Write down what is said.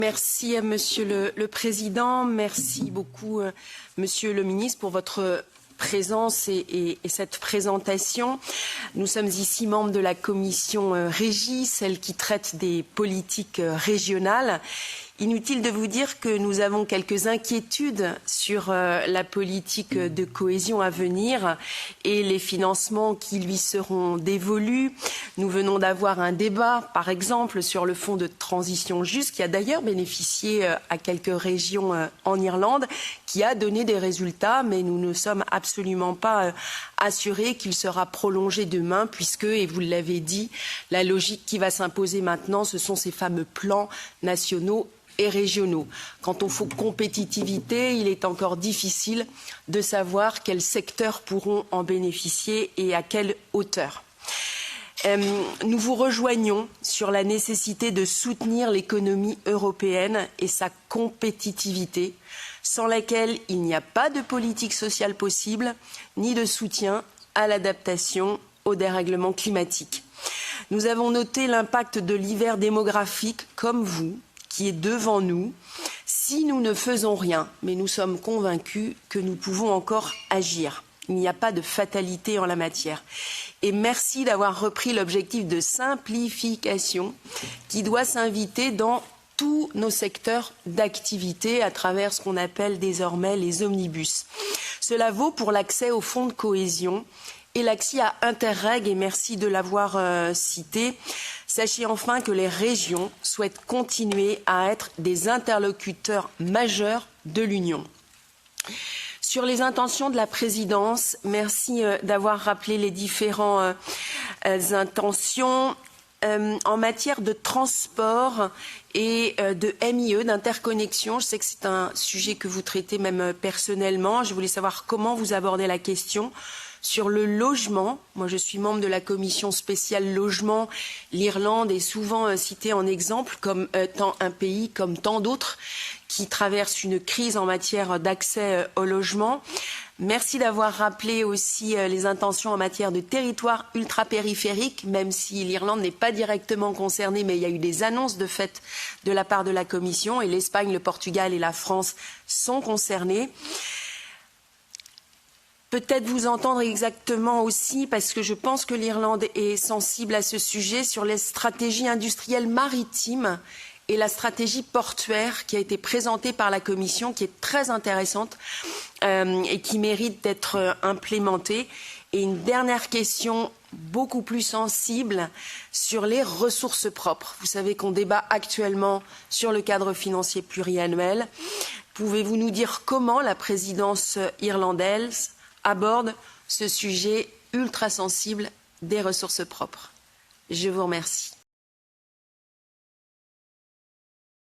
Merci à Monsieur le Président, merci beaucoup Monsieur le Ministre pour votre présence et cette présentation. Nous sommes ici membres de la commission Régie, celle qui traite des politiques régionales. Inutile de vous dire que nous avons quelques inquiétudes sur la politique de cohésion à venir et les financements qui lui seront dévolus. Nous venons d'avoir un débat, par exemple, sur le fonds de transition juste, qui a d'ailleurs bénéficié à quelques régions en Irlande, qui a donné des résultats, mais nous ne sommes absolument pas assurés qu'il sera prolongé demain, puisque, et vous l'avez dit, la logique qui va s'imposer maintenant, ce sont ces fameux plans nationaux et régionaux. Quant au fonds compétitivité, il est encore difficile de savoir quels secteurs pourront en bénéficier et à quelle hauteur. Nous vous rejoignons sur la nécessité de soutenir l'économie européenne et sa compétitivité, sans laquelle il n'y a pas de politique sociale possible, ni de soutien à l'adaptation au dérèglement climatique. Nous avons noté l'impact de l'hiver démographique, comme vous, qui est devant nous, si nous ne faisons rien. Mais nous sommes convaincus que nous pouvons encore agir. Il n'y a pas de fatalité en la matière. Et merci d'avoir repris l'objectif de simplification qui doit s'inviter dans tous nos secteurs d'activité à travers ce qu'on appelle désormais les omnibus. Cela vaut pour l'accès au fonds de cohésion et l'accès à Interreg, et merci de l'avoir cité. Sachez enfin que les régions souhaitent continuer à être des interlocuteurs majeurs de l'Union. Sur les intentions de la présidence, merci d'avoir rappelé les différentes intentions. En matière de transport et de MIE, d'interconnexion, je sais que c'est un sujet que vous traitez même personnellement. Je voulais savoir comment vous abordez la question. Sur le logement, moi je suis membre de la commission spéciale logement. L'Irlande est souvent citée en exemple comme étant un pays comme tant d'autres qui traverse une crise en matière d'accès au logement. Merci d'avoir rappelé aussi les intentions en matière de territoire ultra-périphérique, même si l'Irlande n'est pas directement concernée, mais il y a eu des annonces de fait de la part de la Commission et l'Espagne, le Portugal et la France sont concernés. Peut-être vous entendre exactement aussi, parce que je pense que l'Irlande est sensible à ce sujet, sur les stratégies industrielles maritimes et la stratégie portuaire qui a été présentée par la Commission, qui est très intéressante et qui mérite d'être implémentée. Et une dernière question beaucoup plus sensible sur les ressources propres. Vous savez qu'on débat actuellement sur le cadre financier pluriannuel. Pouvez-vous nous dire comment la présidence irlandaise aborde ce sujet ultra sensible des ressources propres? Je vous remercie.